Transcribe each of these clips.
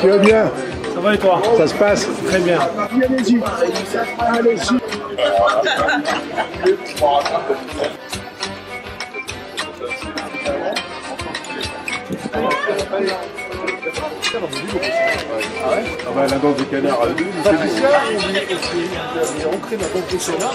Tu vas bien? Ça va et toi? Ça se passe? Très bien. Allez-y. Allez-y. Ah bah la danse des canards, Patricia, on est entré dans la danse des canards.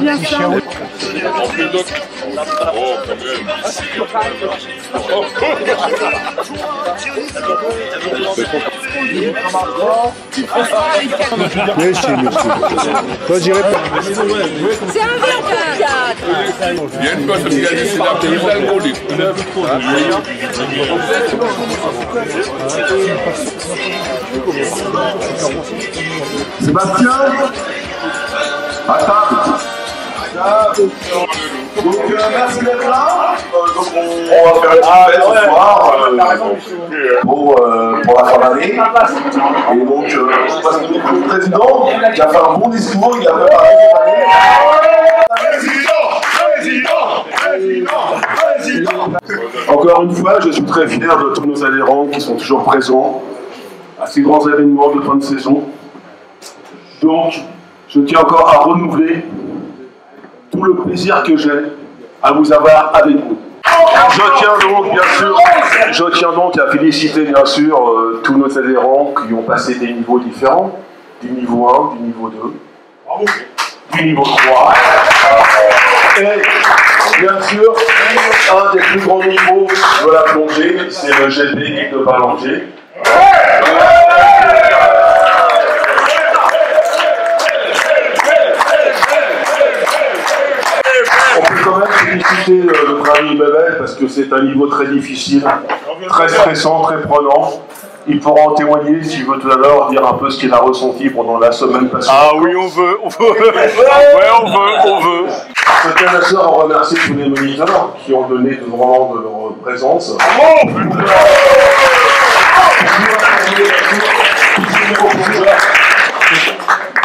Bien ça. Merci. Toi, j'irai pas. C'est un vrai théâtre. Il y a une personne qui a décidé d'appeler l'alcoolique. Sébastien, à table. Donc merci d'être là. Donc on va faire une fête ce soir pour la fin d'année. Et donc je passe le président qui a fait un bon discours, il a préparé Encore une fois, je suis très fier de tous nos adhérents qui sont toujours présents à ces grands événements de fin de saison. Donc, je tiens encore à renouveler tout le plaisir que j'ai à vous avoir avec nous. Je tiens donc à féliciter bien sûr tous nos adhérents qui ont passé des niveaux différents, du niveau 1, du niveau 2, du niveau 3. Et bien sûr, un des plus grands niveaux de la plongée, c'est le GP de Balanger. On peut quand même féliciter notre ami Bebel parce que c'est un niveau très difficile, très stressant, très prenant. Il pourra en témoigner s'il veut tout à l'heure dire un peu ce qu'il a ressenti pendant la semaine passée. Ah oui, on veut. Ouais, on veut. Je tiens bien sûr à remercier tous les moniteurs qui ont donné vraiment de leur présence.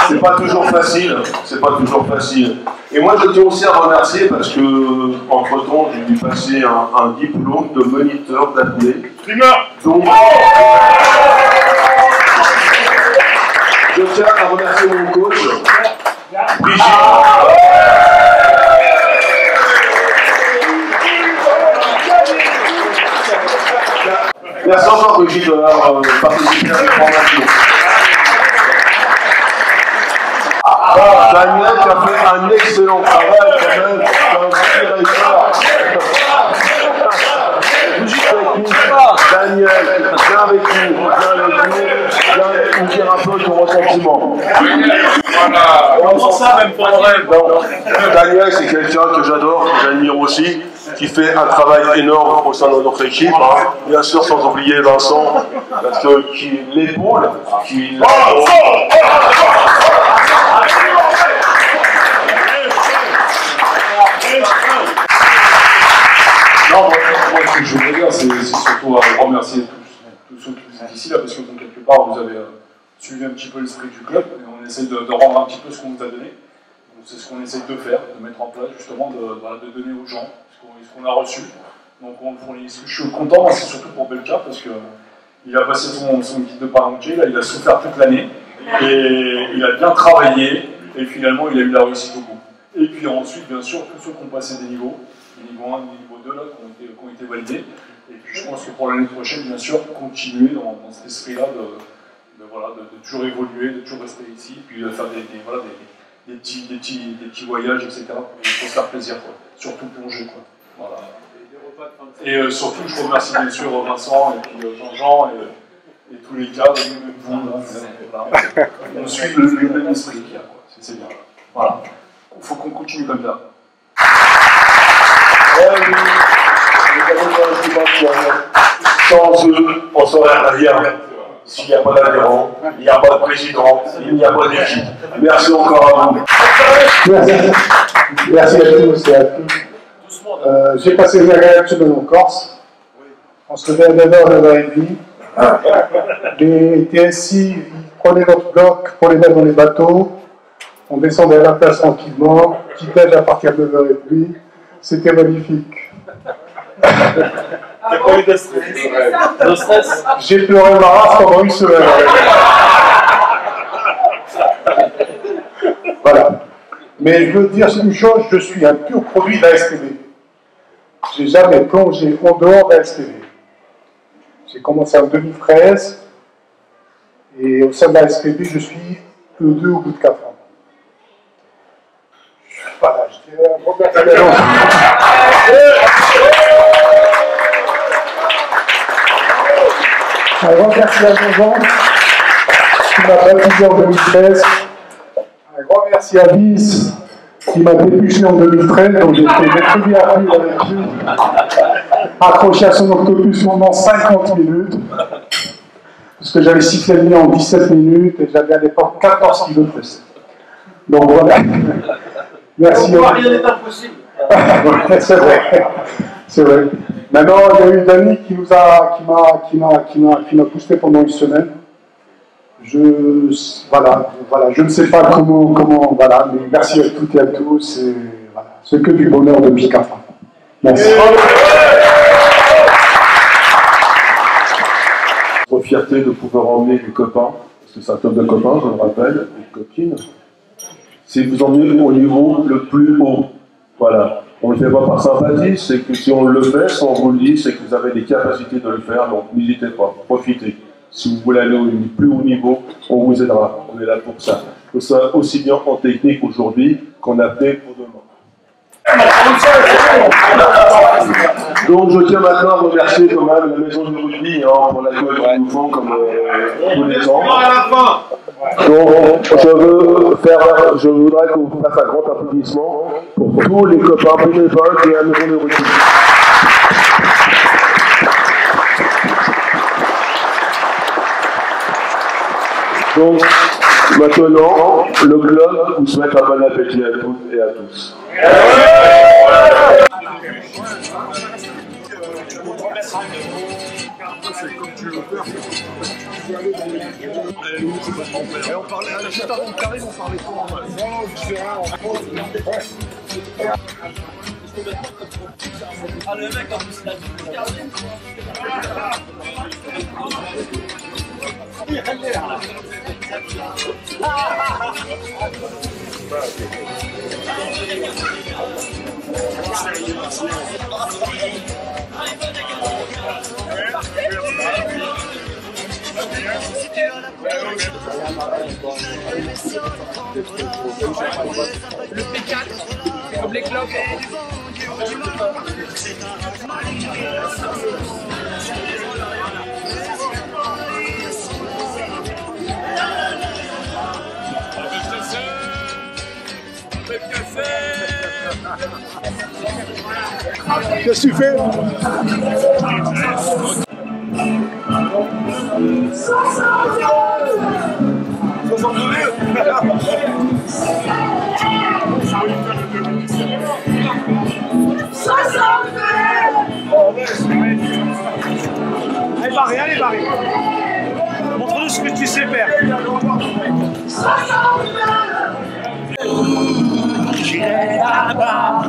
C'est pas toujours facile, Et moi je tiens aussi à remercier parce que entre temps j'ai dû passer un diplôme de moniteur d'apnée. Donc je tiens à remercier mon coach, Brigitte. Merci encore Brigitte d'avoir participé à cette formation. Daniel qui a fait un excellent travail quand même, c'est un petit rêveur. Daniel, viens avec nous dire un peu ton ressentiment. Daniel, c'est quelqu'un que j'adore, que j'admire aussi, qui fait un travail énorme au sein de notre équipe. Bien sûr, sans oublier Vincent, parce que qui l'épaule, qui Non, moi, ce que je voudrais dire, c'est surtout à remercier tous ceux qui vous êtes ici, là, parce que quelque part, vous avez suivi un petit peu l'esprit du club, et on essaie de rendre un petit peu ce qu'on vous a donné. C'est ce qu'on essaie de faire, de mettre en place, justement, de donner aux gens ce qu'on a reçu. Donc, on le fournit. Je suis content, c'est surtout pour Belka, parce qu'il a passé son guide de palanquet, là, il a souffert toute l'année, et il a bien travaillé, et finalement, il a eu la réussite au bout. Et puis ensuite, bien sûr, tous ceux qui ont passé des niveaux, les niveaux 1, les niveaux 2, là, qui ont été validés. Et puis je pense que pour l'année prochaine, bien sûr, continuer dans cet esprit-là de toujours évoluer, de toujours rester ici, puis de faire des petits voyages, etc. Et il faut se faire plaisir, quoi. Surtout plonger, quoi. Voilà. Et surtout, je remercie bien sûr Vincent et puis Jean-Jean et tous les cadres, même vous, là, voilà. On suit le même esprit qu'il y a, quoi. C'est bien. Voilà. Voilà. Il faut qu'on continue comme ça. Sans eux, on ne saurait rien. S'il n'y a pas d'adhérents, il n'y a pas de président, il n'y a pas d'équipe. Merci encore à vous. Merci. Merci à tous et à toutes. J'ai passé une agréable semaine en Corse. On se levait à 9h, 9h30. Les TSI prenaient notre bloc pour les mettre dans les bateaux. On descendait à la place tranquillement. Petit déj à partir de 9h30. C'était magnifique. T'as pas eu de stress? De stress? J'ai pleuré ma race pendant une semaine. Voilà. Mais je veux dire une chose, je suis un pur produit de la STB. Je n'ai jamais plongé en dehors de la STB. J'ai commencé en 2013 et au sein de la STB, je suis E2 au bout de 4 ans. Voilà, je dirais un grand merci. Un grand merci à Jean qui m'a baptisé en 2013. Un grand merci à Bis qui m'a dépuché en 2013, donc j'ai fait des très bien avec lui, accroché à son octopus pendant 50 minutes, parce que j'avais sifflé le nez en 17 minutes et j'avais à l'époque 14 kilos de presse. Donc voilà. Merci. Rien n'est impossible. C'est vrai. C'est vrai. Maintenant, il y a eu Dani qui m'a boosté pendant une semaine. Voilà, je ne sais pas comment, voilà, mais merci à toutes et à tous, et voilà, c'est que du bonheur depuis 4 ans. Merci. Trop fierté de pouvoir emmener des copains, parce que c'est un top de copains, je le rappelle, et de copines. C'est vous emmener au niveau le plus haut. Voilà. On ne le fait pas par sympathie, c'est que si on le fait, si on vous le dit, c'est que vous avez les capacités de le faire, donc n'hésitez pas, profitez. Si vous voulez aller au plus haut niveau, on vous aidera, on est là pour ça. Que ce soit aussi bien en technique aujourd'hui qu'on a fait pour demain. Donc je tiens maintenant à remercier quand même la maison du rugby pour l'accueil qu'ils nous font comme tous les ans. Donc je voudrais qu'on vous fasse un grand applaudissement pour tous les copains bénévoles de la maison du rugby. Donc maintenant, le club vous souhaite un bon appétit à toutes et à tous. On parlait juste avant de Karim, on parlait quoi? Ah, le mec en plus il a dit. Le P4, comme les clopes. Qu'est-ce que tu fais? Allez, barré, allez, barré. Montre-nous ce que tu sais faire. J'irai là-bas.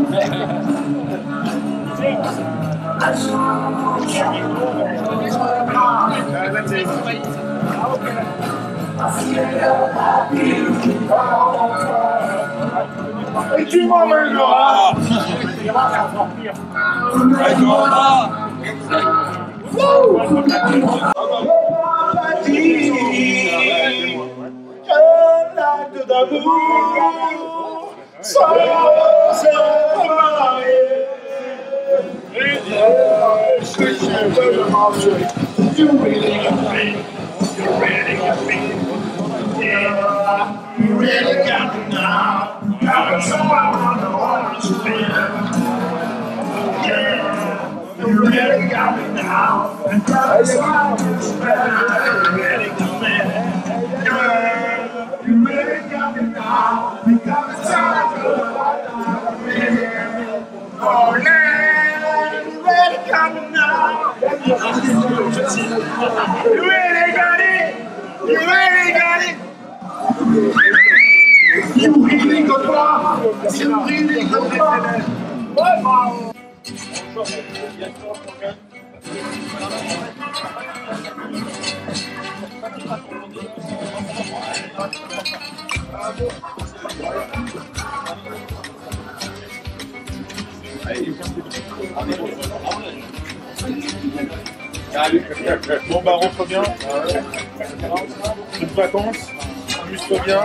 Et tu m'emmèneras. Un acte d'amour sans se marier. Est-ce que je veux le manger? You really got me. You really got me. Yeah, you really got me now. You really got me now. And that's why it's better. You really got me. Yeah, you really got me now. Because it's time to love me. Oh yeah, you really got me now. You really got it. You really got it. You really got me. You really got me. Bon bah rentre bien. Bonnes vacances. Amuse-toi bien.